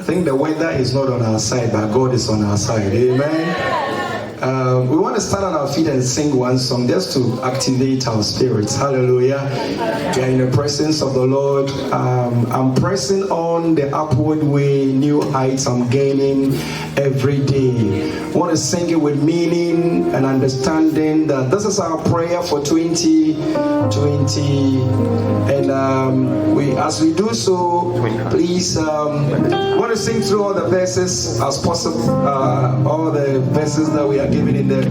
think the weather is not on our side, but God is on our side. Amen. We want to stand on our feet and sing one song just to activate our spirits. Hallelujah. We are in the presence of the Lord. I'm pressing on the upward way, new heights I'm gaining every day. I want to sing it with meaning and understanding that this is our prayer for 2020. And as we do so, please want to sing through all the verses as possible, all the verses that we are given in the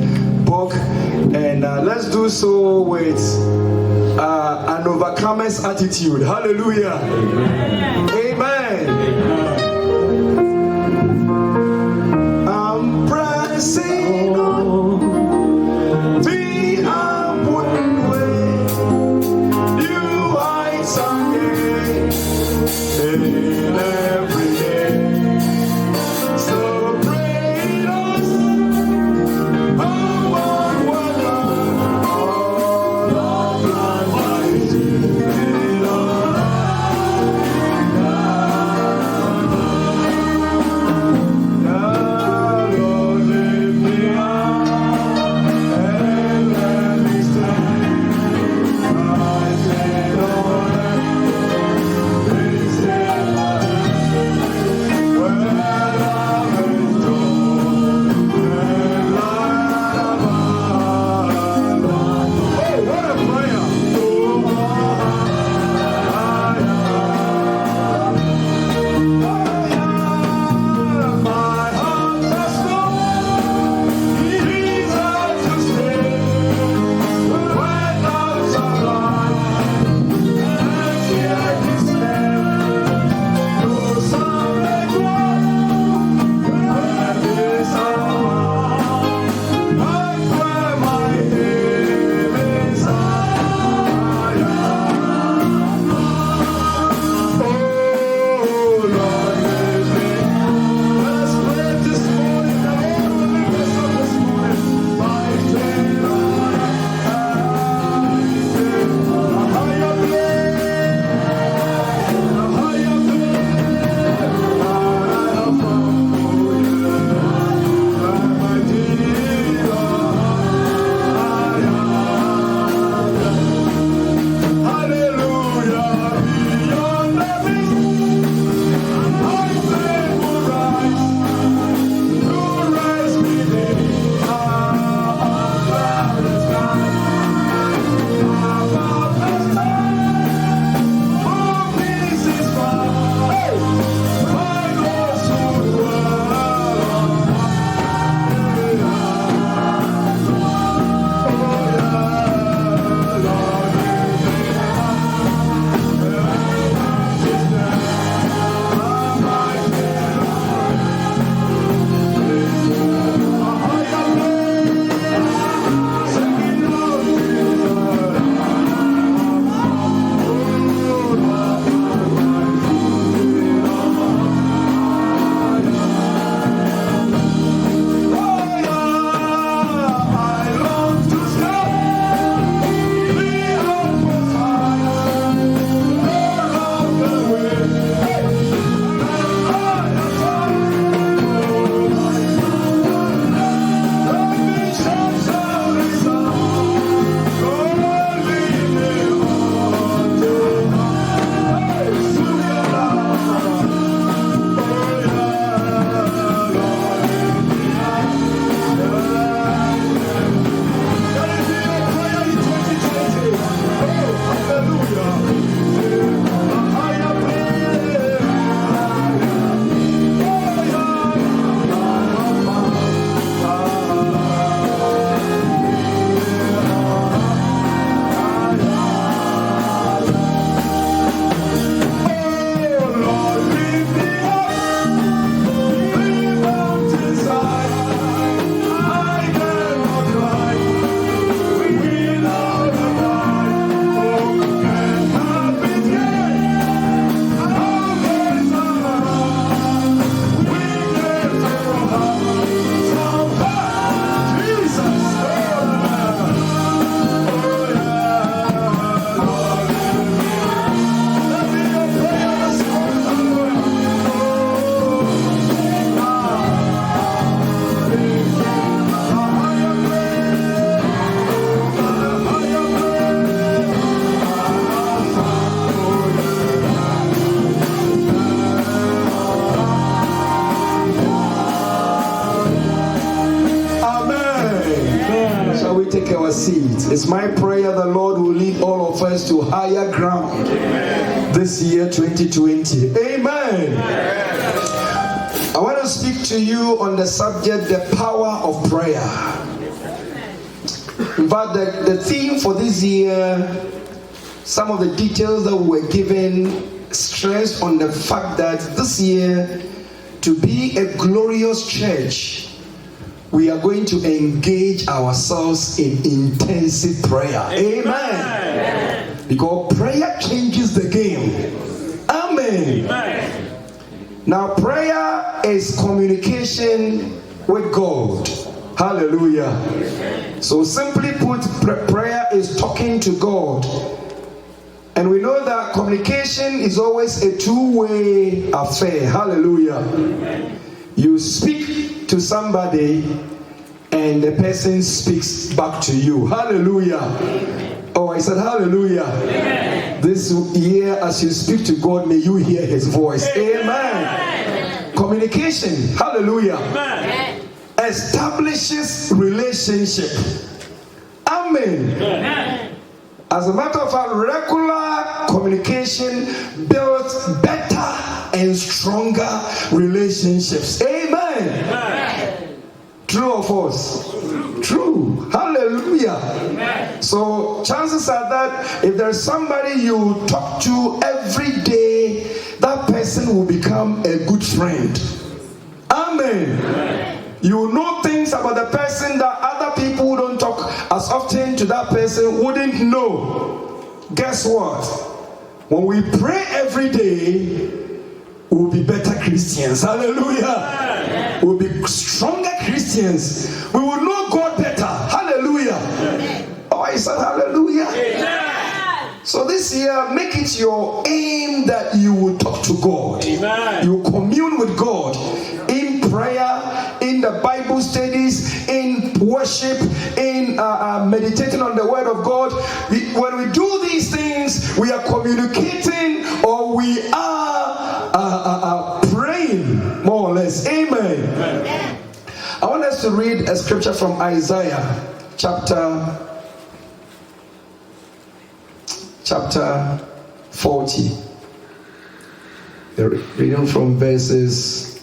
book, and let's do so with an overcomer's attitude. Hallelujah. Amen. Amen. I'm pressing on the upward way, new heights again in every day. So praise us, all of It's my prayer the Lord will lead all of us to higher ground this year 2020. Amen. I want to speak to you on the subject, the power of prayer. In fact, the theme for this year, some of the details that we were given stress on the fact that this year, to be a glorious church, we are going to engage ourselves in intensive prayer. Amen. Because prayer changes the game. Amen. Now, prayer is communication with God. Hallelujah. So simply put, prayer is talking to God. And we know that communication is always a two-way affair. Hallelujah. You speak to somebody and the person speaks back to you. Hallelujah. Oh, I said hallelujah. This year, as you speak to God, may you hear his voice. Amen. Communication, hallelujah, establishes relationship. Amen. As a matter of fact, regular communication builds better and stronger relationships. Amen. True or false? True. Hallelujah. So chances are that if there's somebody you talk to every day, that person will become a good friend. Amen. You know things about the person that other people who don't talk as often to that person wouldn't know. Guess what? When we pray every day, we'll be better Christians. Hallelujah. We'll be stronger Christians. We will know God better. Hallelujah. Oh, I said hallelujah. So this year, make it your aim that you will talk to God. You commune with God in prayer, in the Bible studies, in worship, in meditating on the Word of God. When we do these things, we are communicating, or we are praying, more or less. Amen. I want us to read a scripture from Isaiah chapter 40. Reading from verses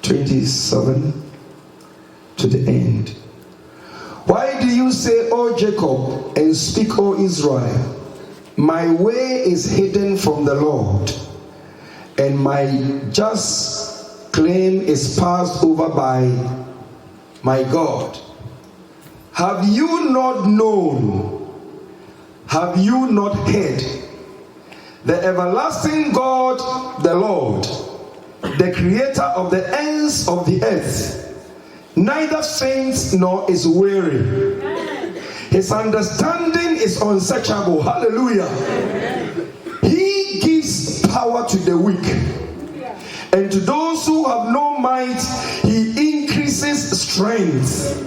27 to the end. Why do you say, O Jacob, and speak, O Israel, my way is hidden from the Lord, and my just claim is passed over by my God? Have you not known? Have you not heard? The everlasting God, the Lord, the creator of the ends of the earth, neither faints nor is weary. His understanding is unsearchable. Hallelujah. He gives power to the weak, and to those who have no might, he increases strength.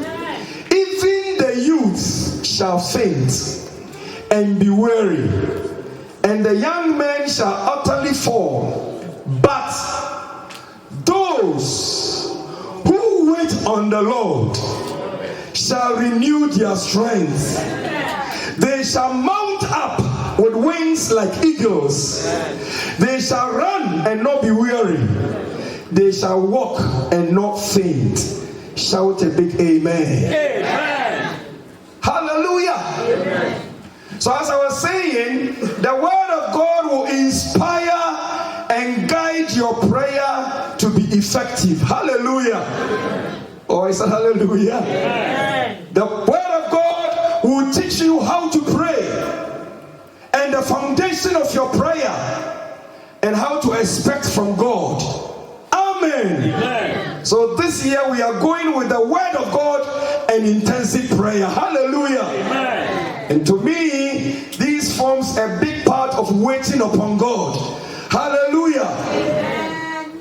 Even the youth shall faint and be weary, and the young men shall utterly fall. But those who wait on the Lord shall renew their strength. They shall mount up with wings like eagles. They shall run and not be weary. They shall walk and not faint. Shout a big amen. Amen. Hallelujah. Amen. So as I was saying, the word of God will inspire and guide your prayer to be effective. Hallelujah. Oh, I said hallelujah. Amen. The word of God will teach you how to pray, and the foundation of your prayer, and how to expect from God. Amen. Amen. So this year we are going with the word of God and intensive prayer. Hallelujah. Amen. And to me, this forms a big part of waiting upon God. Hallelujah. Amen.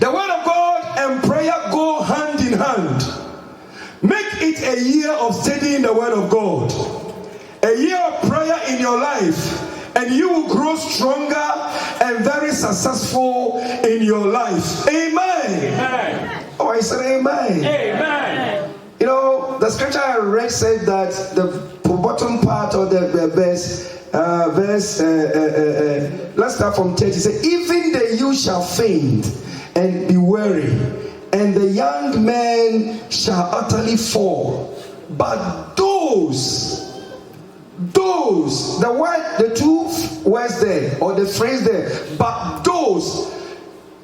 The word of God and prayer go hand in hand. Make it a year of studying the word of God, a year of prayer in your life, and you will grow stronger and very successful in your life. Amen. Amen. Oh, I said amen. Amen. You know, the scripture I read said that the bottom part of the verse, let's start from 30. It says, even the youth shall faint and be weary, and the young men shall utterly fall. But the two words there, or the phrase there, but those,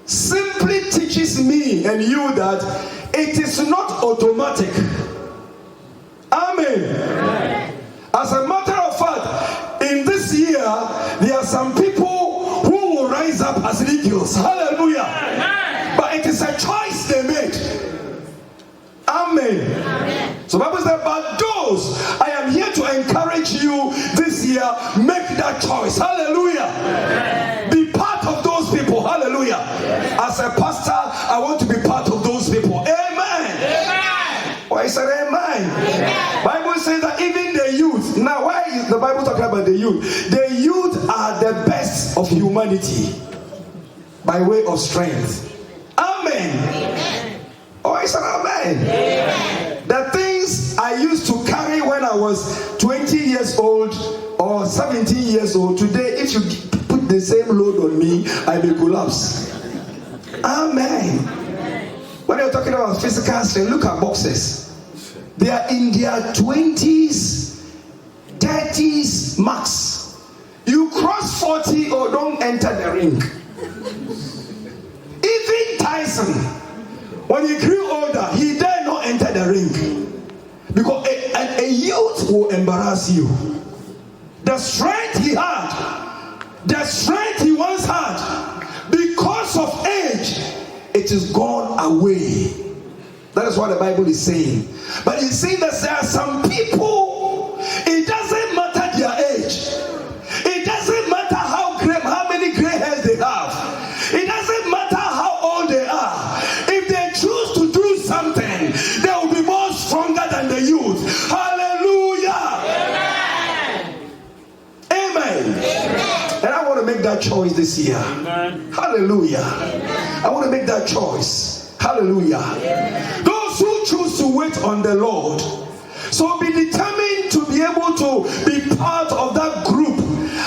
simply teaches me and you that it is not automatic. Amen. As a matter of fact, in this year, there are some people who will rise up as eagles. Hallelujah. But it is a choice they made. Amen. So Bible says, but those, I am here to encourage you this year, make that choice. Hallelujah. Be part of those people. Hallelujah. As a pastor, I want to be part of those people. Amen. Why I said amen. Bible says that even the youth. Now, why is the Bible talking about the youth? The youth are the best of humanity by way of strength. Amen. Oh, I said amen. The things I used to carry when I was 20 years old or 17 years old, today, if you put the same load on me, I may collapse. Amen. When you're talking about physical strength, look at boxers. They are in their 20s, 30s max. You cross 40 or don't enter the ring. Even Tyson, when he grew older, he dare not enter the ring. Because a youth will embarrass you. The strength he had, the strength he once had, because of age, it is gone away. That is what the Bible is saying. But it's saying that there are some people, it doesn't matter their age. It doesn't matter how many gray hairs they have. It doesn't matter how old they are. If they choose to do something, they will be more stronger than the youth. Hallelujah. Amen. And I want to make that choice this year. Amen. Hallelujah. Amen. I want to make that choice. Hallelujah. Those who choose to wait on the Lord, so be determined to be able to be part of that group.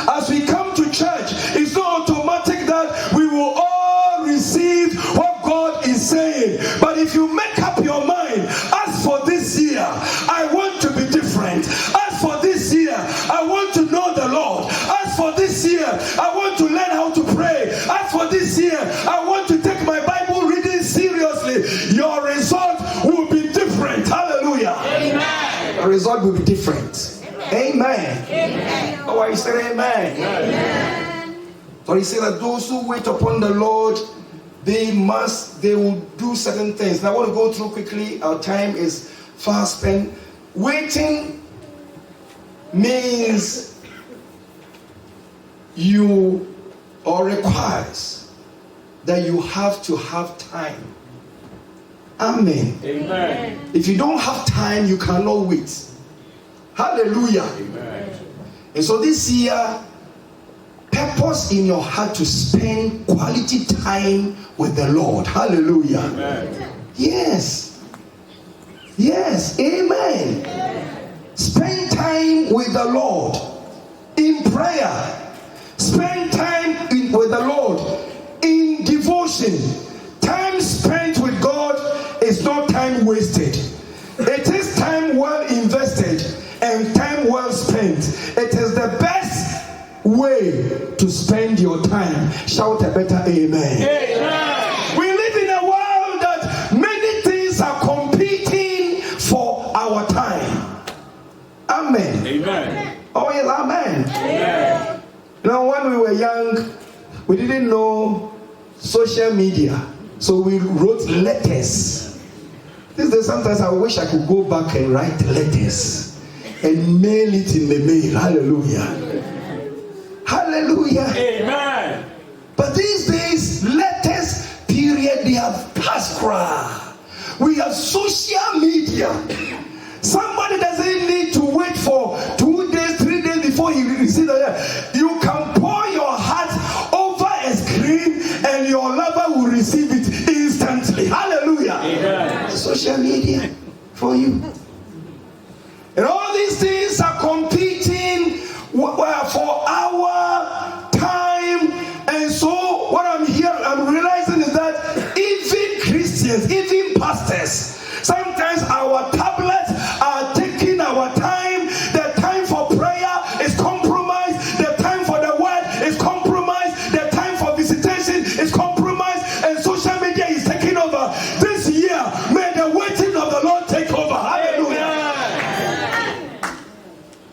As we come to church, it's not automatic that we will all receive what God is saying. But if you make up your mind, as for this year, I want to be different. As for this year, I want to know the Lord. As for this year, I want to learn how to pray. As for this year, I want to take my Bible reading seriously. Your result will be different. Hallelujah. Amen. The result will be different. Amen. Amen. Oh, I said amen. Amen. So he said that those who wait upon the Lord, they will do certain things. Now I want to go through quickly. Our time is fast spent. Waiting means requires that you have to have time. Amen. Amen. If you don't have time, you cannot wait. Hallelujah. Amen. And so this year, purpose in your heart to spend quality time with the Lord. Hallelujah. Amen. Yes. Yes. Amen. Spend time with the Lord in prayer. Spend time with the Lord in devotion. Time spent with God is not time wasted. It is time well invested and time well spent. It is the best way to spend your time. Shout a better amen. Amen. We live in a world that many things are competing for our time. Amen. Amen. Oh yes, amen. Amen. You know, when we were young, we didn't know social media, so we wrote letters. These days, sometimes I wish I could go back and write letters and mail it in the mail. Hallelujah. Hallelujah. Amen. But these days, letters, period, they have passed. We have social media. Somebody doesn't need to wait for 2 days, 3 days before he receives the letter. You can pour your heart over a screen and your lover will receive it instantly. Hallelujah. Amen. Social media for you.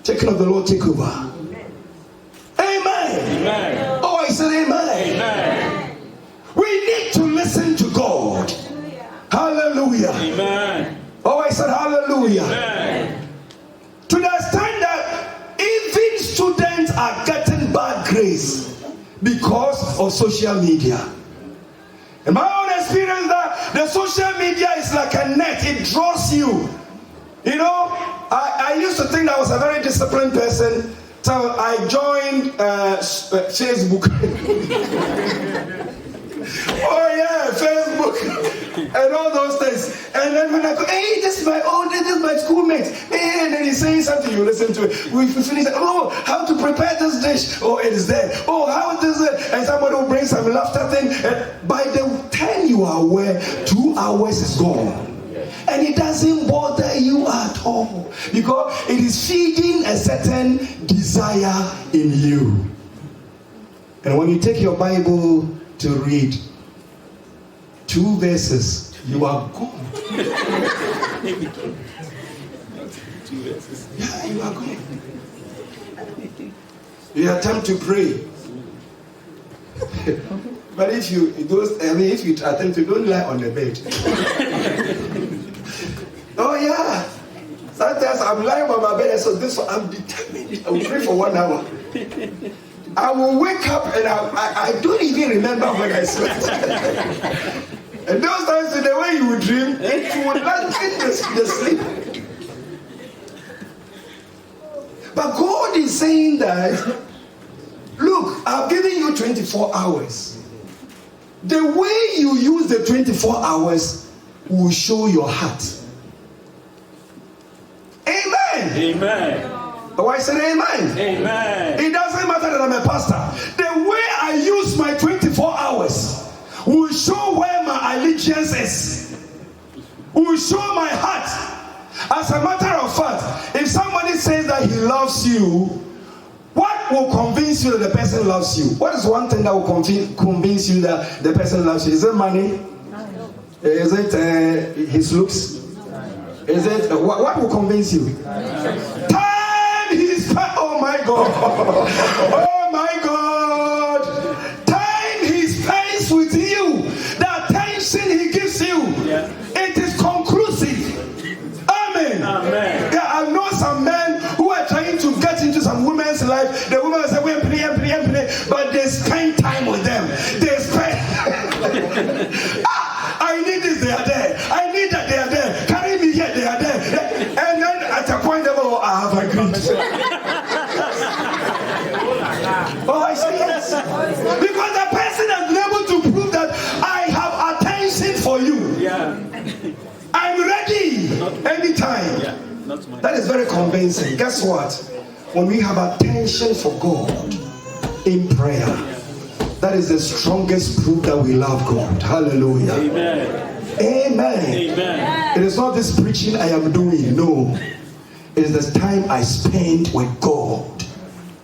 Taking of the Lord take over. Amen. Oh, I said amen. We need to listen to God. Hallelujah. Amen. Oh, I said hallelujah. To the extent that even students are getting bad grades because of social media. In my own experience, that the social media is like a net, it draws you. You know, I used to think I was a very disciplined person, so I joined Facebook. Oh yeah, Facebook and all those things. And then when I go, hey, this is my schoolmate. Hey, and then he's saying something, you listen to it. We finish, oh, how to prepare this dish. Oh, it is there. Oh, how does it? And somebody will bring some laughter thing. And by the time you are aware, 2 hours is gone. And it doesn't bother you at all. Because it is feeding a certain desire in you. And when you take your Bible to read 2 verses, you are gone. Yeah, you are gone. You attempt to pray. But if you attempt to, don't lie on the bed. Oh yeah. Sometimes I'm lying on my bed and so this one I'm determined. I will pray for 1 hour. I will wake up and I don't even remember when I slept. And those times, the way you would dream, it would not fit the sleep. But God is saying that, look, I've given you 24 hours. The way you use the 24 hours will show your heart. Amen. Amen. Oh, I said amen. Amen. It doesn't matter that I'm a pastor. The way I use my 24 hours will show where my allegiance is. Will show my heart. As a matter of fact, if somebody says that he loves you, what will convince you that the person loves you? What is one thing that will convince you that the person loves you? Is it money? Is it his looks? Is it what will convince you? Oh my God. Oh my God. Time he spends with you, the attention he gives you, it is conclusive. Amen. Amen. Yeah, I know some men who are trying to get into some women's life. The women say, we play, but they spend time with them. They spend. I need this, they are there. I need that, they are there. Carry me here, they are there. And then at a point, I have agreed. Oh, I say yes. Because the person has been able to prove that I have attention for you. Yeah. I'm ready anytime. Yeah. That is very convincing. Guess what? When we have attention for God in prayer, that is the strongest proof that we love God. Hallelujah. Amen. Amen. Amen. It is not this preaching I am doing. No. It is the time I spend with God.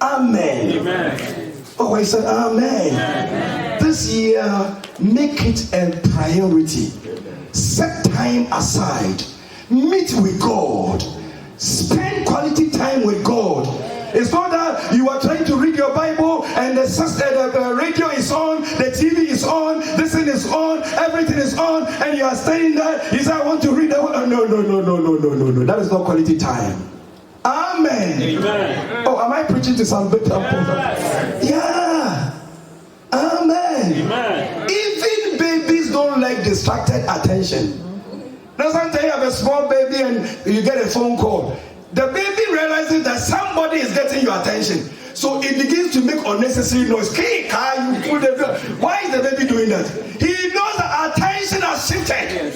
Amen. Amen. Oh, I said amen. Amen. This year, make it a priority. Set time aside. Meet with God. Spend quality time with God. It's not that you are trying to read your Bible and the radio is on, the TV is on, this thing is on, everything is on, and you are staying there. You say, I want to read. No. That is not quality time. Amen. Amen. Oh, am I preaching to some big people? Yeah. Amen. Amen. Even babies don't like distracted attention. Now sometimes you have a small baby and you get a phone call. The baby realizes that somebody is getting your attention. So it begins to make unnecessary noise. Why is the baby doing that? He knows that attention has shifted.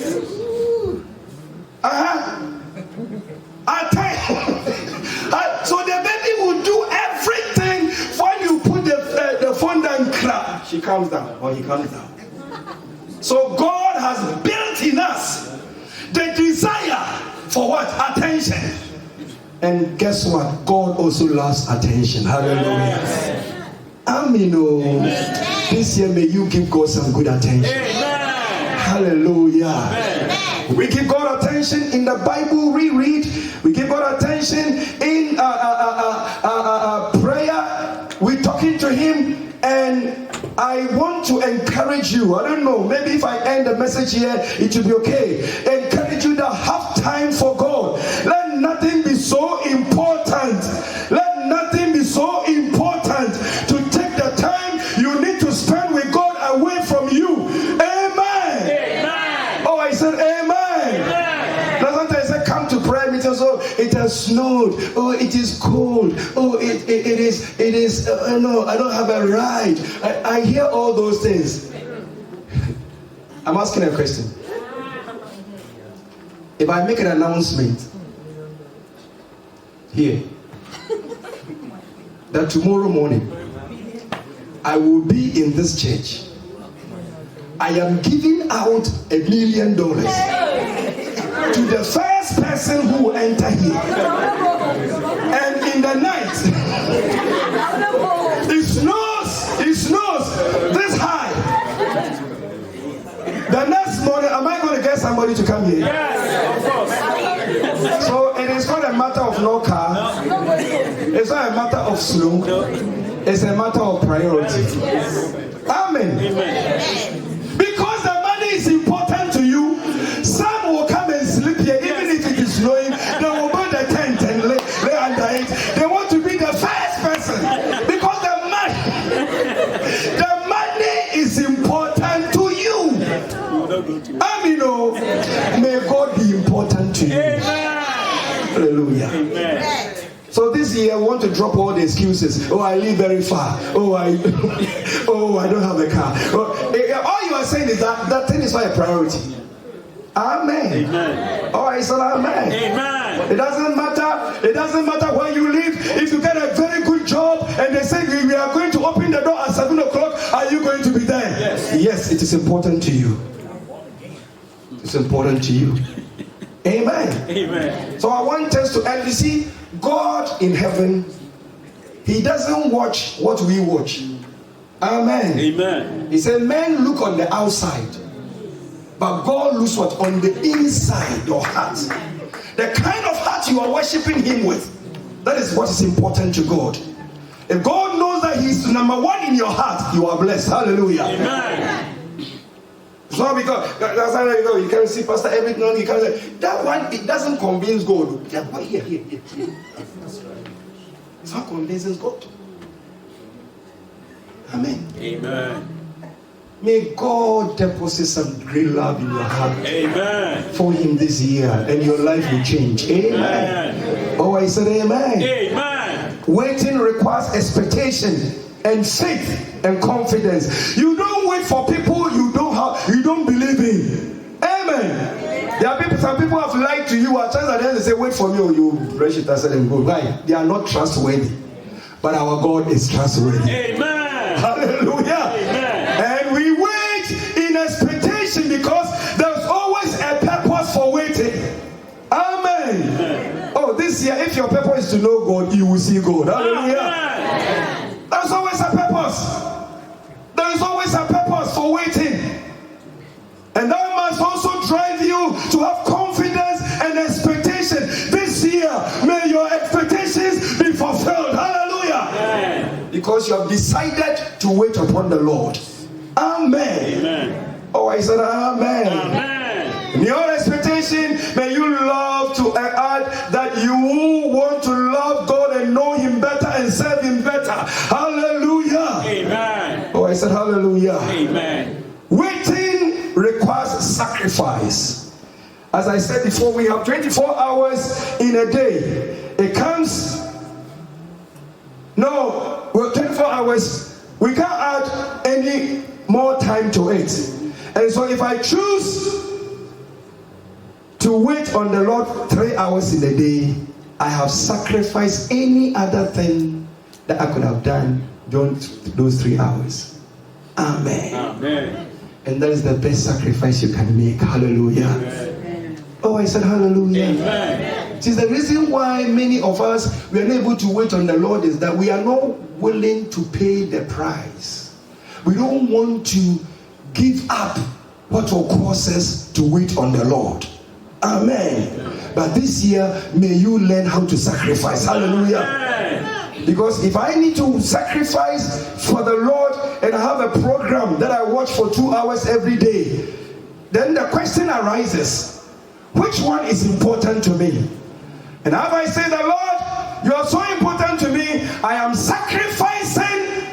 So the baby will do everything when you put the phone down, clap. She calms down or he calms down. So God has built in us the desire for what? Attention. And guess what? God also loves attention. Hallelujah. Amen. This year may you give God some good attention. Amen. Hallelujah. Amen. We give God attention in the Bible, reread. We give God attention in to him, and I want to encourage you. I don't know, maybe if I end the message here, it will be okay. Encourage you to have time for God. Let nothing be so important. Let nothing be so important to take the time you need to spend with God away from you. Amen. Amen. Oh, I said amen. Sometimes I come to prayer meetings. Oh, it has snowed. Oh, it is cold. Oh, it is. No, I don't have a ride. I hear all those things. I'm asking a question. If I make an announcement here that tomorrow morning I will be in this church, I am giving out $1 million to the first person who will enter here, and in the night it snows this high. The next morning, am I going to get somebody to come here? Yes, of course. So it is not a matter of no car. It's not a matter of snow. It's a matter of priority. Amen. Because the money is important to you, some will come and sleep here even if it is snowing. They will build a tent and lay under it. They want to be the first person because the money is important to you. Amen. May God be important to you. Hallelujah. Amen. So this year I want to drop all the excuses. Oh, I live very far. Oh, I don't have a car. All you are saying is that thing is not a priority. Amen. Amen. Oh, I said amen. Amen. It doesn't matter. It doesn't matter where you live. If you get a very good job and they say we are going to open the door at 7 o'clock, are you going to be there? Yes. Yes, it is important to you. It's important to you. Amen. Amen. So I want us to end. You see, God in heaven, He doesn't watch what we watch. Amen. Amen. He said, men look on the outside, but God looks what? On the inside, your heart. The kind of heart you are worshiping Him with, that is what is important to God. If God knows that He's number one in your heart, you are blessed. Hallelujah. Amen. It's not because that's how you can see Pastor every now you can say that one, it doesn't convince God. That one here. It's not convincing God. Amen. Amen. May God deposit some great love in your heart. Amen. For Him this year, and your life will change. Amen. Oh, I said amen. Amen. Waiting requires expectation and faith and confidence. You don't wait for people you don't believe in. Amen. There are people, some people have lied to you. At times at the end they say, wait for me, or you brush it aside and go. Right? They are not trustworthy. But our God is trustworthy. Amen. Hallelujah. Amen. And we wait in expectation because there's always a purpose for waiting. Amen. Amen. Oh, this year, if your purpose is to know God, you will see God. Hallelujah. Amen. There's always a purpose. There is always a purpose for waiting. And that must also drive you to have confidence and expectation. This year, may your expectations be fulfilled. Hallelujah. Amen. Because you have decided to wait upon the Lord. Amen. Amen. Oh, I said amen. Amen. In your expectation, may you love to add that you want to love God and know Him better and serve Him better. Hallelujah. Amen. Oh, I said hallelujah. Amen. Waiting requires sacrifice. As I said before, we have 24 hours in a day. It comes. No, well, 24 hours. We can't add any more time to it. And so if I choose to wait on the Lord 3 hours in a day, I have sacrificed any other thing that I could have done during those 3 hours. Amen. Amen. And that is the best sacrifice you can make. Hallelujah. Amen. Oh, I said hallelujah. Amen. See, the reason why many of us we are not able to wait on the Lord is that we are not willing to pay the price. We don't want to give up what will cause us to wait on the Lord. Amen. But this year, may you learn how to sacrifice. Hallelujah. Amen. Because if I need to sacrifice for the Lord and I have a program that I watch for 2 hours every day, then the question arises, which one is important to me? And if I say, the Lord, you are so important to me, I am sacrificing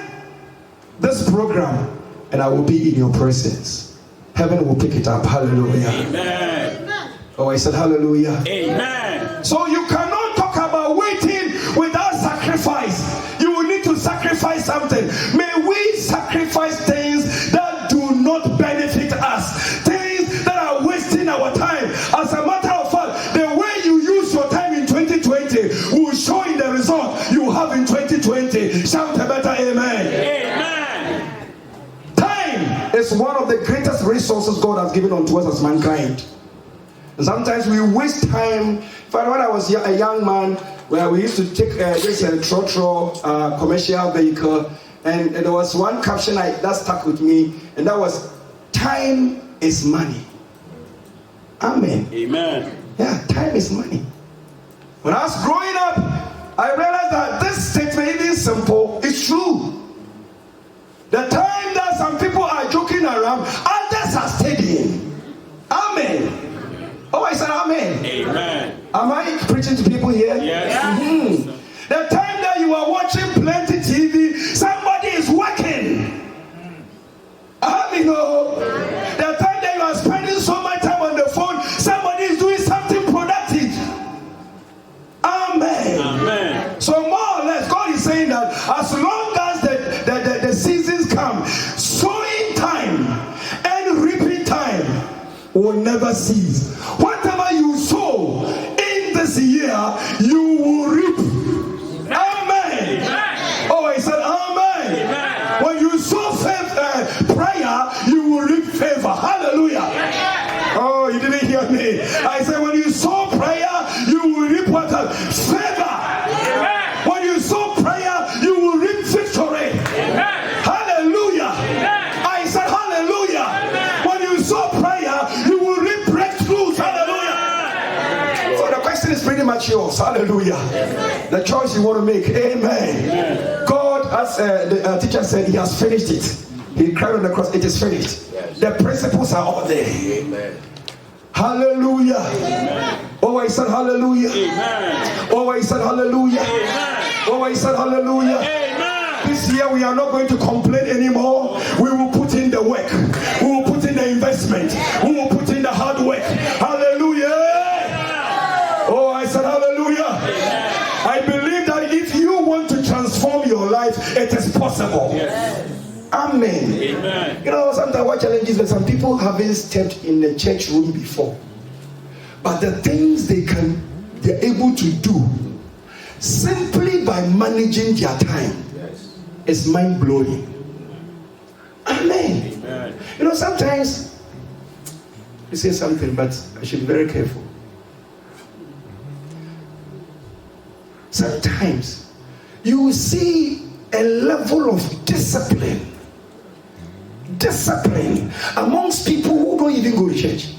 this program and I will be in your presence. Heaven will pick it up. Hallelujah. Amen. Oh, I said hallelujah. Amen. So you cannot talk about waiting without sacrifice. You will need to sacrifice something. May we sacrifice things that do not benefit us. Things that are wasting our time. As a matter of fact, the way you use your time in 2020 will show in the result you have in 2020. Shout a better amen. Amen. Time is one of the greatest resources God has given unto us as mankind. And sometimes we waste time. When I was a young man, where we used to take this trotro commercial vehicle, and there was one caption that stuck with me, and that was, time is money. Amen. Amen. Yeah, time is money. When I was growing up, I realized that this statement, even simple, is true. The time that some people are joking around, others are studying. Amen. Oh, I said amen. Amen. Am I preaching to people here? Yes. Mm-hmm. The time that you are watching plenty TV, somebody is working. Amen. The time that you are spending so much time on the phone, somebody is doing something productive. Amen. Amen. So more or less, God is saying that as long as the seasons come, sowing time and reaping time will never cease. Whatever you sow in this year, you will reap. Amen. Oh, I said amen. Amen. When you sow prayer, you will reap favor. Hallelujah. Oh, you didn't hear me. I said when you sow prayer, you will reap what? Favor. When you sow prayer, you will reap victory. Hallelujah. I said hallelujah. When you sow prayer, you will reap breakthroughs. Hallelujah. So the question is pretty much yours. Hallelujah. The choice you want to make. Amen. God, as the teacher said, he has finished it. He cried on the cross. It is finished. The principles are all there. Amen. Hallelujah. Amen. Oh, I said hallelujah. Amen. Oh, I said hallelujah. Amen. Oh, I said hallelujah. Amen. This year we are not going to complain anymore. We will put in the work. We will put in the investment. We will put in the hard work. Hallelujah. Oh, I said hallelujah. I believe that if you want to transform your life, it is possible. Yes. Amen. Amen. You know, sometimes what challenges that some people haven't stepped in the church room before, but the things they're able to do simply by managing their time is mind blowing. Amen. Amen. You know, sometimes you say something, but I should be very careful. Sometimes you will see a level of discipline amongst people who don't even go to church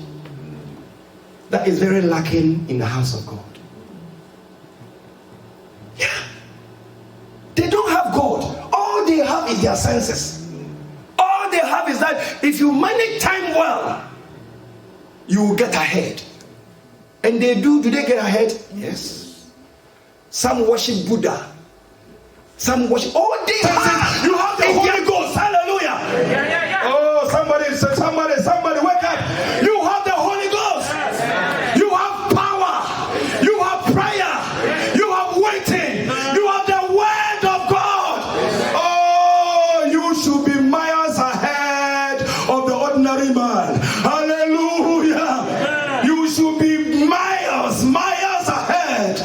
that is very lacking in the house of God. Yeah, they don't have God. All they have is their senses. All they have is that if you manage time well, you will get ahead. And they do they get ahead? Yes. Some worship Buddha. Some worship all day. You have the Holy Ghost. Hallelujah. Oh, somebody wake up. You have the Holy Ghost. You have power. You have prayer. You have waiting. You have the word of God. Oh, you should be miles ahead of the ordinary man. Hallelujah. You should be miles ahead.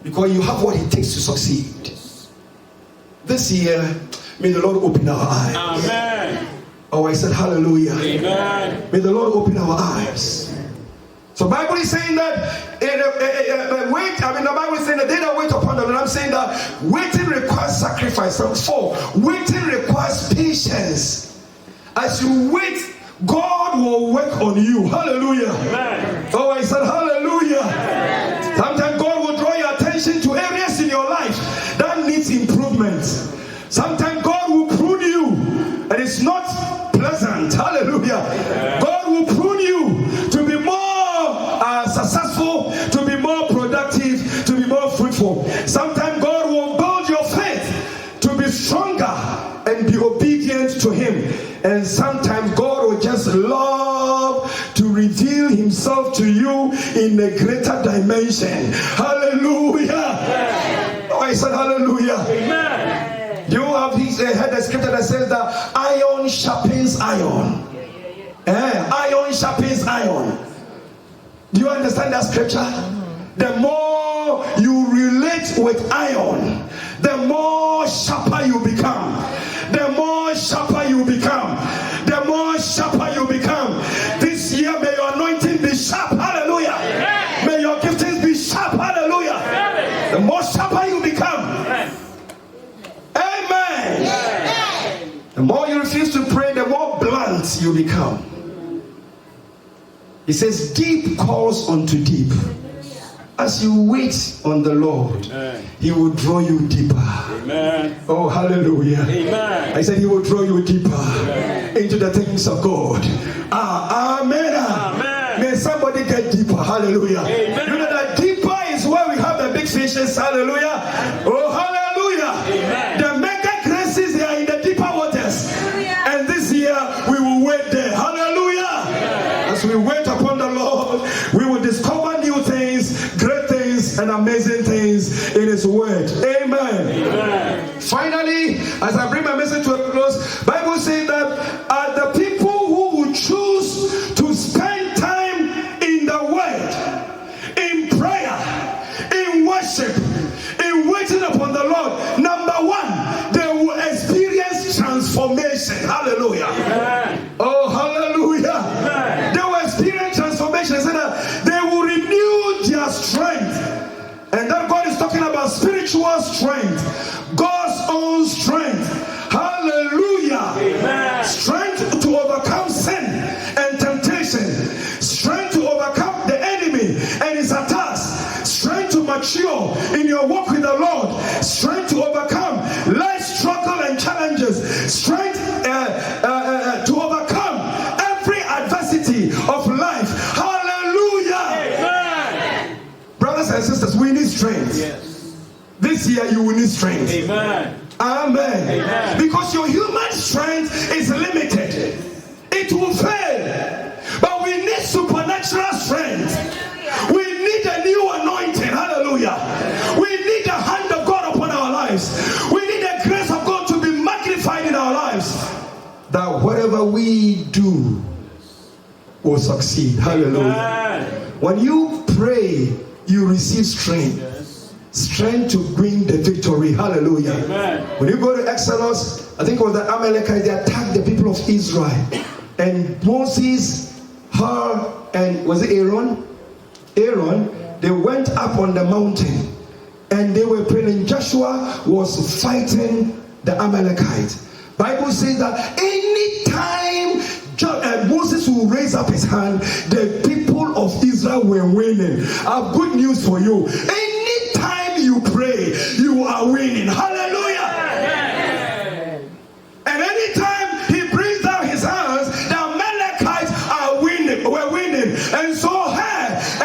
Because you have what it takes to succeed. This year, may the Lord open our eyes. Amen. Oh, I said hallelujah. Amen. May the Lord open our eyes. So Bible is saying that the Bible is saying that they that wait upon the Lord. I'm saying that waiting requires sacrifice. So waiting requires patience. As you wait, God will work on you. Hallelujah. Amen. Oh, I said hallelujah. Amen. Sometimes God will draw your attention to areas in your life that needs improvement. Sometimes God will prune you, and it's not pleasant. Hallelujah. God will prune you to be more successful, to be more productive, to be more fruitful. Sometimes God will build your faith to be stronger and be obedient to Him. And sometimes God will just love to reveal Himself to you in a greater dimension. Hallelujah. Oh, I said hallelujah. Amen. You have heard the scripture that says that iron sharpens iron. Iron sharpens iron. Do you understand that scripture? The more you relate with iron, the more sharper you become. The more sharper you become. The more sharper you become. This year may your anointing be sharp. Hallelujah. May your giftings be sharp. Hallelujah. The more sharper you become. Amen. The more you refuse to pray, the more blunt you become. He says, deep calls unto deep. As you wait on the Lord, He will draw you deeper. Amen. Oh, hallelujah. Amen. I said He will draw you deeper into the things of God. Amen. Amen. May somebody get deeper. Hallelujah. Amen. You know that deeper is where we have the big fishes. Hallelujah. Oh, hallelujah. Amen. The mega graces, they are in the deeper waters. And this year, we will wait there. Hallelujah. As we wait upon the Lord, we will discover new things, great things, and amazing things in His word. Amen. Amen. Finally, as I bring my message to a close, Bible says that the people who will choose to spend time in the word, in prayer, in worship, in waiting upon the Lord, number one, they will experience transformation. Hallelujah. Amen. Oh, hallelujah. Amen. They will experience transformation. So that they will renew their strength. And then God is talking about spiritual strength, God's own strength. Hallelujah. Amen. Strength to overcome sin and temptation. Strength to overcome the enemy and his attacks. Strength to mature in your walk with the Lord. Strength to overcome life's struggle and challenges. Strength to overcome every adversity of life. Hallelujah. Amen. Brothers and sisters, we need strength. Yes. This year you will need strength. Amen. Amen. Amen. Because your human strength is limited. It will fail. But we need supernatural strength. We need a new anointing. Hallelujah. We need the hand of God upon our lives. We need the grace of God to be magnified in our lives. That whatever we do will succeed. Hallelujah. Amen. When you pray, you receive strength. Strength to bring the victory. Hallelujah. Amen. When you go to Exodus, I think it was the Amalekites, they attacked the people of Israel. And Moses, and was it Aaron? They went up on the mountain and they were praying. Joshua was fighting the Amalekites. Bible says that anytime Moses will raise up his hand, the people of Israel were winning. I have good news for you. Anytime you pray, you are winning. Hallelujah. And anytime he brings down his hands, the Amalekites were winning. And so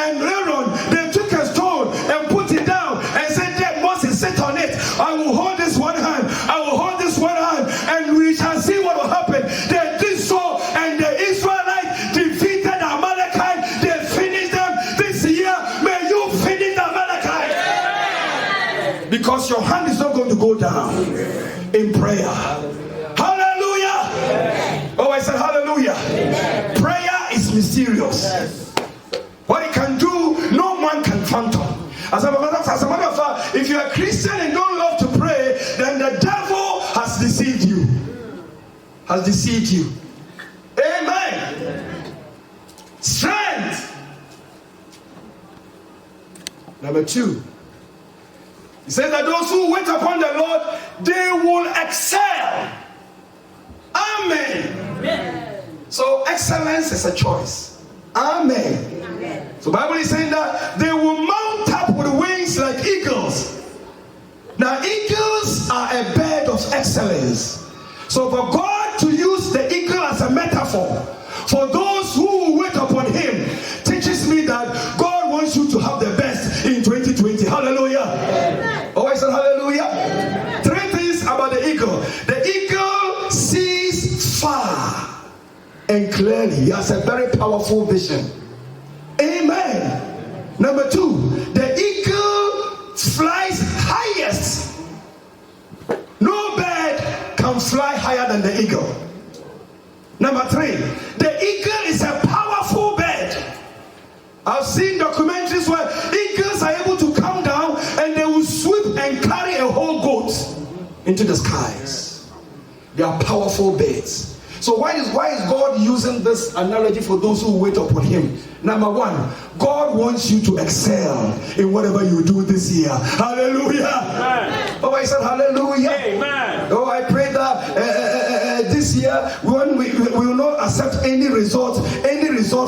and Aaron, they took a stone and put it down and said, "There, Moses, sit on it. I will hold this one hand. I will hold this one hand, and we shall see what will happen." They did so, and the Israelites defeated the Amalekites. They finished them. This year, may you finish the Amalekites. Because your hand is not going to go down in prayer. Hallelujah. Oh, I said hallelujah. Prayer is mysterious. What it can do, no man can fathom. As a matter of fact, if you're a Christian and don't love to pray, then the devil has deceived you. Amen. Strength. Number 2. He says that those who wait upon the Lord, they will excel. Amen. So excellence is a choice. Amen. So Bible is saying that they will mount up with wings like eagles. excellence. So for God to use the eagle as a metaphor for those who will wait upon him teaches me that God wants you to have the best in 2020. Hallelujah. Amen. Oh, I said hallelujah. Amen. Three things about the eagle. The eagle sees far and clearly. He has a very powerful vision. Amen. Number two, the eagle flies highest. No bird can fly higher than the eagle. Number three, the eagle is a powerful bird. I've seen documentaries where eagles are able to come down and they will sweep and carry a whole goat into the skies. They are powerful birds. So why is God using this analogy for those who wait upon him? Number one, God wants you to excel in whatever you do this year. Hallelujah. Amen. Oh, I said hallelujah. Amen. Oh, I pray that this year we will not accept any result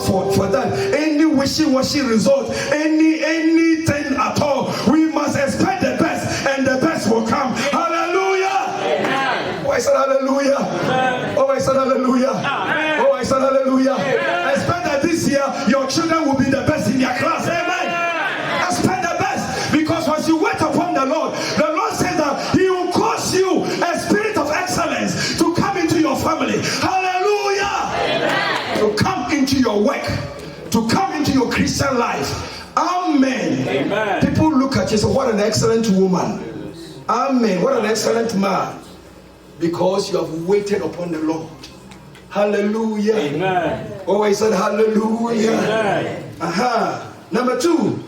for that, any wishy-washy result, anything at all. We must expect the best, and the best will come. Hallelujah. Amen. Oh, I said hallelujah. Amen. Oh, I said hallelujah. Amen. Oh, I said hallelujah. Amen. Expect that this year your children will be the best in their class. Amen. Expect the best, because once you wait upon the Lord says that he will cause you a spirit of excellence to come into your family. Hallelujah. Amen. To come into your work, to come into your Christian life. Amen. Amen. People look at you and say, what an excellent woman. Amen. What an excellent man. Because you have waited upon the Lord. Hallelujah. Amen. Oh, I said hallelujah. Amen. Number two,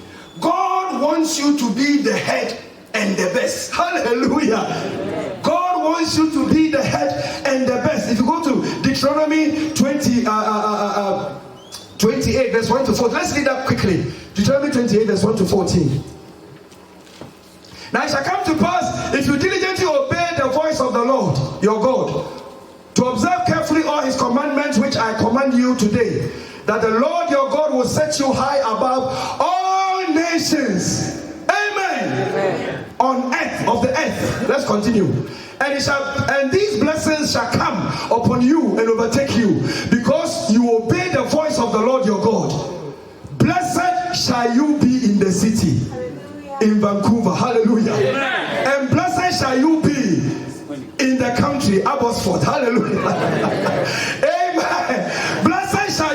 God wants you to be the head and the best. Hallelujah. Amen. God wants you to be the head and the best. If you go to Deuteronomy 28 verse 1 to 14. Let's read that quickly. Deuteronomy 28 verse 1 to 14. Now it shall come to pass, if you diligently obey the voice of the Lord your God, to observe carefully all his commandments which I command you today, that the Lord your God will set you high above all nations. Amen. Amen. On earth, of the earth. Let's continue. And these blessings shall come upon you and overtake you, because you obey the voice of the Lord your God. Blessed shall you be in the city, in Vancouver. Hallelujah. Amen. And blessed shall you be in the country, Abbotsford. Hallelujah. Amen. Blessed shall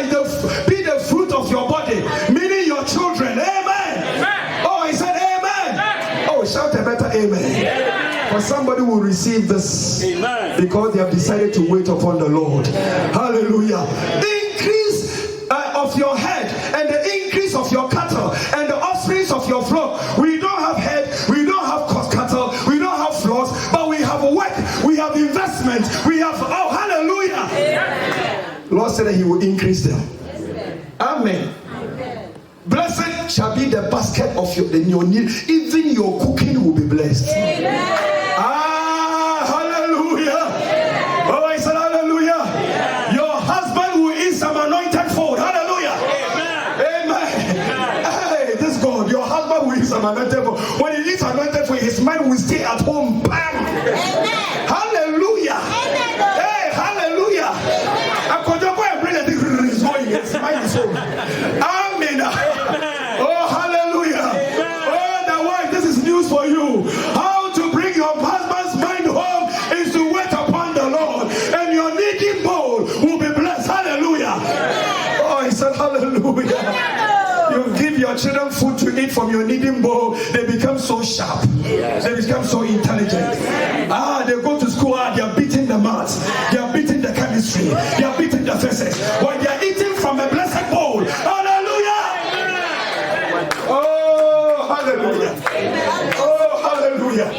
be the fruit of your body, meaning your children. Amen. Amen. Oh, he said amen. Amen. Oh, shout a better amen. Amen. For somebody will receive this. Amen. Because they have decided to wait upon the Lord. Amen. Hallelujah. Increase of your head and the increase of your cattle and the offspring of your flock. We don't have head, we don't have cattle, we don't have flocks, but we have work, we have investment, we have, oh, hallelujah. Amen. Lord said that he will increase them. Amen. Amen. Blessed shall be the basket of your need. Even your cooking will be blessed. Amen. Hallelujah. Amen. Oh, I said hallelujah. Amen. Your husband will eat some anointed food. Hallelujah. Amen. Amen. Hey, this God, your husband will eat some anointed food. When he eats anointed food, his mind will stay at home. Bam. Amen. Hallelujah. Amen. Hey, hallelujah. I'm going to go and bring his mind is home. Amen. Oh, hallelujah. Oh, the wife, this is news for you. How to bring your husband's mind home is to wait upon the Lord, and your kneading bowl will be blessed. Hallelujah. Oh, he said hallelujah. You give your children food to eat from your kneading bowl, they become so sharp. They become so intelligent. They go to school, they are beating the maths, they are beating the chemistry, they are beating the physics. When they are eating from a blessed bowl. Hallelujah. Oh, hallelujah. Oh, hallelujah.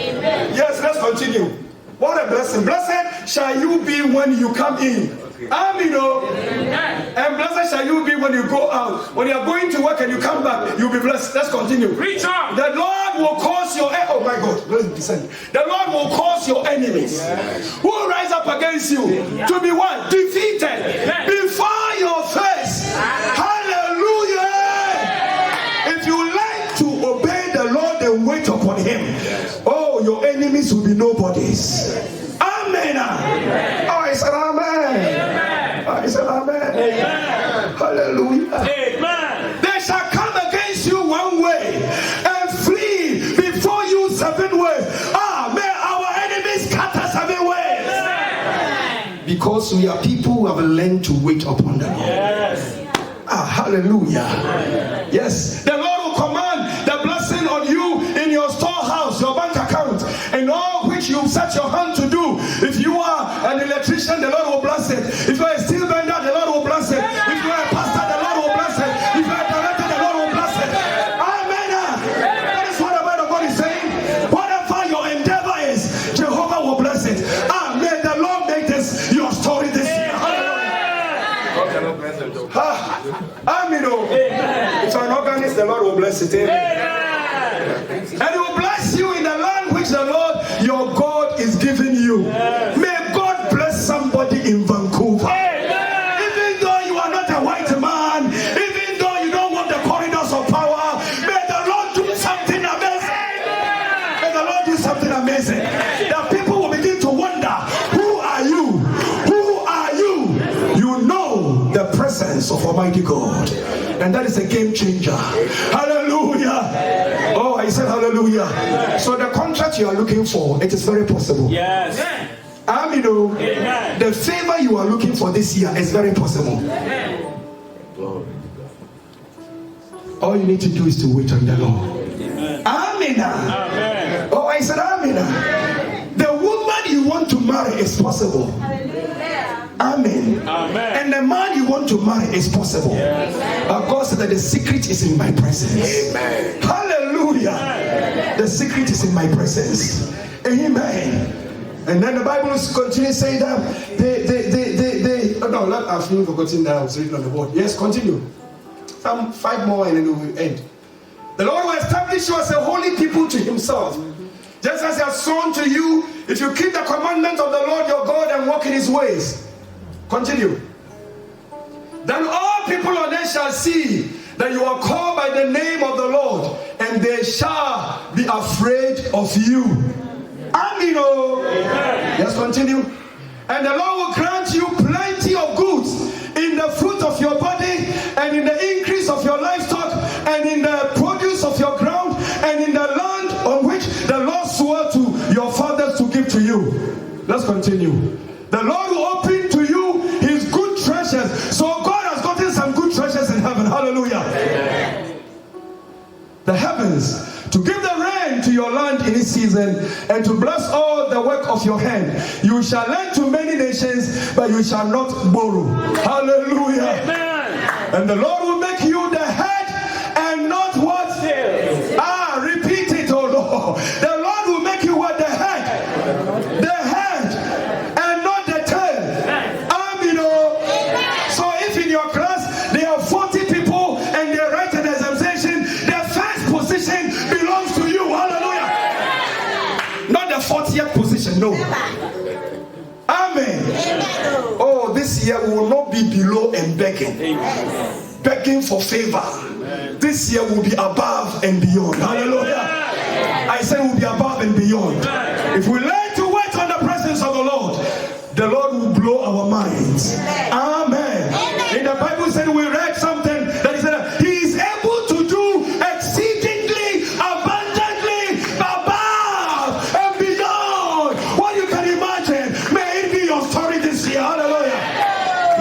Yes, let's continue. What a blessing. Blessed shall you be when you come in. Amen. And blessed shall you be when you go out. When you are going to work and you come back, you'll be blessed. Let's continue. Reach out. The Lord will cause your the Lord will cause your enemies who rise up against you to be what? Defeated before your face. Hallelujah. If you like to obey the Lord and wait upon him, oh, your enemies will be nobodies. amen. Oh, I said amen. I said amen. Hallelujah. Amen. They shall come against you one way and flee before you 7 ways. May our enemies scatter 7 ways. Because we are people who have learned to wait upon the Lord. Yes. Hallelujah. Yes. The Lord will command the blessing on you in your storehouse, your bank account, and all which you set your hand to do. If you are an electrician, the Lord will bless it. If you are a steel bender, the Lord will bless it. If you are a pastor, the Lord will bless it. If you are a director, the Lord will bless it. Amen. That is what the word of God is saying. Whatever your endeavor is, Jehovah will bless it. May the Lord make this your story this year. Amen. If an organist, the Lord will bless it. Amen. And He will bless you in the land which the Lord your God is giving you. May God bless somebody in Vancouver. Even though you are not a white man, even though you don't want the corridors of power, may the Lord do something amazing. May the Lord do something amazing. That people will begin to wonder, who are you? Who are you? You know the presence of Almighty God. And that is a game changer. Hallelujah. Oh, I said hallelujah. So the contract you are looking for, it is very possible. Yes. Amen. The favor you are looking for this year is very possible. All you need to do is to wait on the Lord. Amen. Amen. Oh, I said amen. The woman you want to marry is possible. Amen. Amen. And the man you want to marry is possible. Yes. God said that the secret is in my presence. Amen. Hallelujah. The secret is in my presence. Amen. And then the Bible continues saying that I've forgotten that I was reading on the board. Yes, continue. 5 more and then we will end. The Lord will establish you as a holy people to Himself. Just as He has sworn to you, if you keep the commandments of the Lord your God and walk in His ways. Continue. Then all people on earth shall see that you are called by the name of the Lord, and they shall be afraid of you. Amen. Yes, continue. And the Lord will grant you plenty of goods in the fruit of your body, and in the increase of your livestock, and in the produce of your ground, and in the land on which the Lord swore to your fathers to give to you. Let's continue. The Lord will open to you His good treasures. So God has gotten some good treasures in heaven. Hallelujah. Amen. The heavens, to give the rain to your land in its season, and to bless all the work of your hand. You shall lend to many nations, but you shall not borrow. Hallelujah. Amen. And the Lord will make you the head and not what? Repeat it, oh Lord. The Lord will make you what? The head. The head and not the tail. Amen. So if in your class there are 40 people and they write an examination, the first position belongs to you. Hallelujah. Not the 40th position, no. Amen. Oh, this year we will not be below and begging. Begging for favor. This year will be above and beyond. Hallelujah. I say we'll be above and beyond. If we learn to wait on the presence of the Lord will blow our minds. Amen. In the Bible said, we read something that He said He is able to do exceedingly abundantly above and beyond what you can imagine. May it be your story this year. Hallelujah.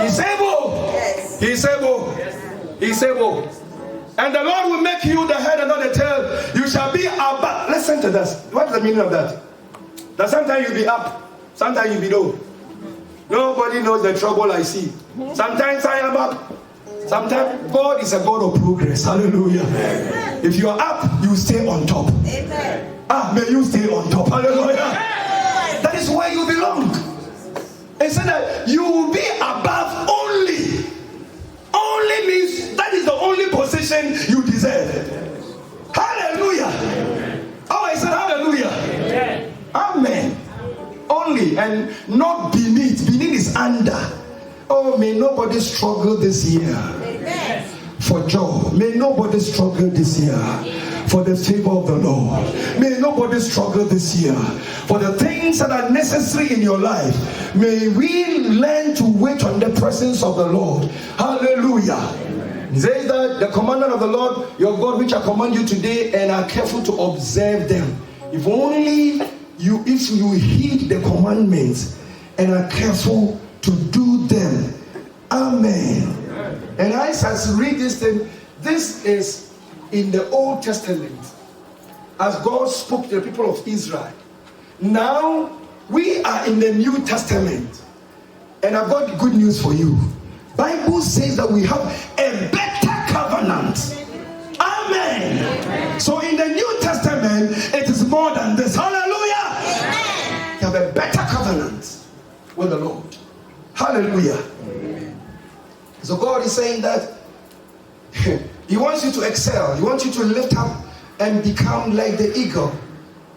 He's able. He's able. He's able. And the Lord will make you the head and not the tail. You shall be above. Listen to this. What is the meaning of that? That sometimes you'll be up, sometimes you'll be low. Nobody knows the trouble I see. Sometimes I am up. Sometimes God is a God of progress. Hallelujah. If you are up, you stay on top. May you stay on top. Hallelujah. That is where you belong. It said that you will be above only. Only means that is the only position you deserve. Hallelujah. Oh, I said hallelujah. Amen. Only and not beneath. Beneath is under. Oh, may nobody struggle this year for job. May nobody struggle this year for the favor of the Lord. May nobody struggle this year. For the things that are necessary in your life, may we learn to wait on the presence of the Lord. Hallelujah. Say that the commandment of the Lord your God which I command you today, and are careful to observe them. If you heed the commandments and are careful to do them. Amen. And I read this thing. This is in the Old Testament, as God spoke to the people of Israel. Now we are in the New Testament, and I've got good news for you. Bible says that we have a better covenant. Amen. So in the New Testament, it is more than this. Hallelujah. You have a better covenant with the Lord. Hallelujah. So God is saying that He wants you to excel. He wants you to lift up and become like the eagle.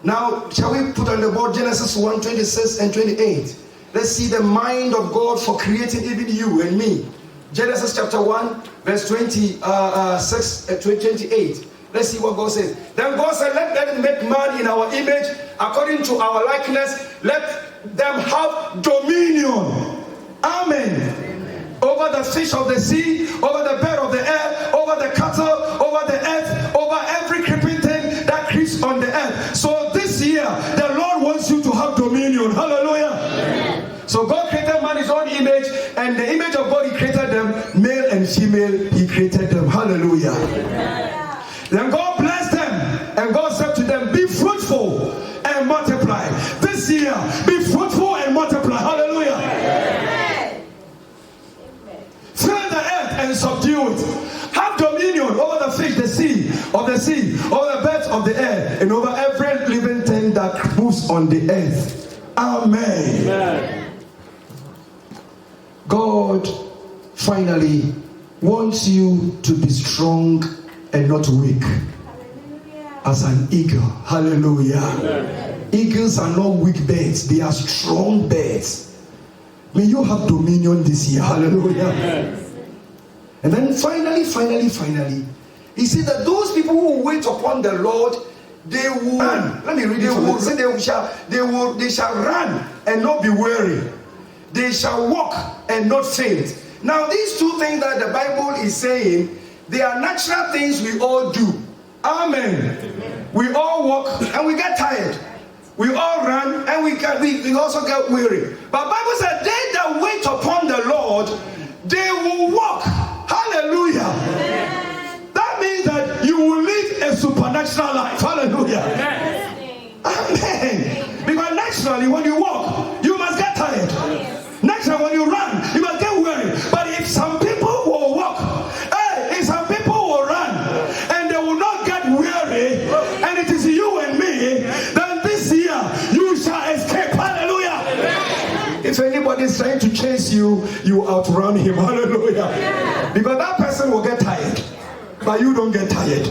Now, shall we put on the board Genesis 1, 26 and 28? Let's see the mind of God for creating even you and me. Genesis chapter 1, verse 26 and 28. Let's see what God says. Then God said, let them make man in our image, according to our likeness. Let them have dominion. Amen. Over the fish of the sea, over the bird of the air, over the cattle, over the earth, over every creeping thing that creeps on the earth. So this year, the Lord wants you to have dominion. Hallelujah. Amen. So God created man in His own image, and the image of God He created them, male and female He created them. Hallelujah. Amen. Then God blessed them, and God said to them, be fruitful and multiply. This year, be fruitful and multiply. Hallelujah. Amen. Fill the earth and subdue it. Have dominion over the fish, the sea, over the birds of the air, and over every living thing that moves on the earth. Amen. Amen. God finally wants you to be strong and not weak. Hallelujah. As an eagle. Hallelujah. Amen. Eagles are not weak birds, they are strong birds. May you have dominion this year. Hallelujah. Amen. And then finally, he said that those people who wait upon the Lord, they will run. Let me read it. They shall run and not be weary. They shall walk and not faint. Now, these two things that the Bible is saying, they are natural things we all do. Amen. We all walk and we get tired. We all run and we also get weary. But Bible said, they that wait upon the Lord, they will walk. Hallelujah. That means that you will live a supernatural life. Hallelujah. Amen. Because naturally when you walk, you must get tired. Naturally when you run, you must get weary. But if some people will walk, if some people will run, and they will not get weary, and it is you and me, then this year you shall escape. Hallelujah. If anybody is trying to chase you, you outrun him. Hallelujah. Because that person will get tired, but you don't get tired.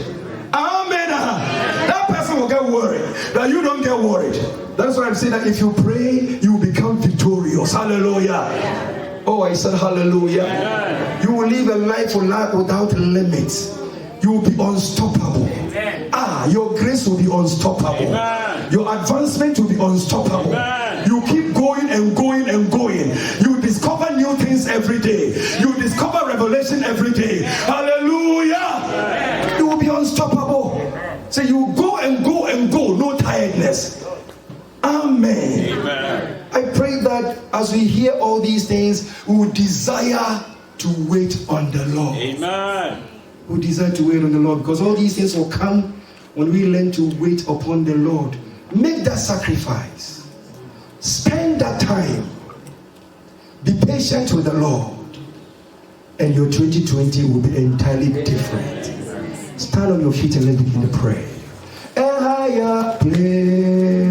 Amen. That person will get worried, but you don't get worried. That's why I'm saying that if you pray, you will become victorious. Hallelujah. Oh, I said hallelujah. You will live a life without limits. You will be unstoppable. Your grace will be unstoppable. Your advancement will be unstoppable. You keep going and going and going. You discover new things every day. You discover revelation every day. Hallelujah. You will be unstoppable. So you go and go and go. No tiredness. Amen. I pray that as we hear all these things, we will desire to wait on the Lord. Amen. We desire to wait on the Lord, because all these things will come when we learn to wait upon the Lord. Make that sacrifice. Spend that time. Be patient with the Lord, and your 2020 will be entirely different. Stand on your feet and let's begin to pray. A higher place.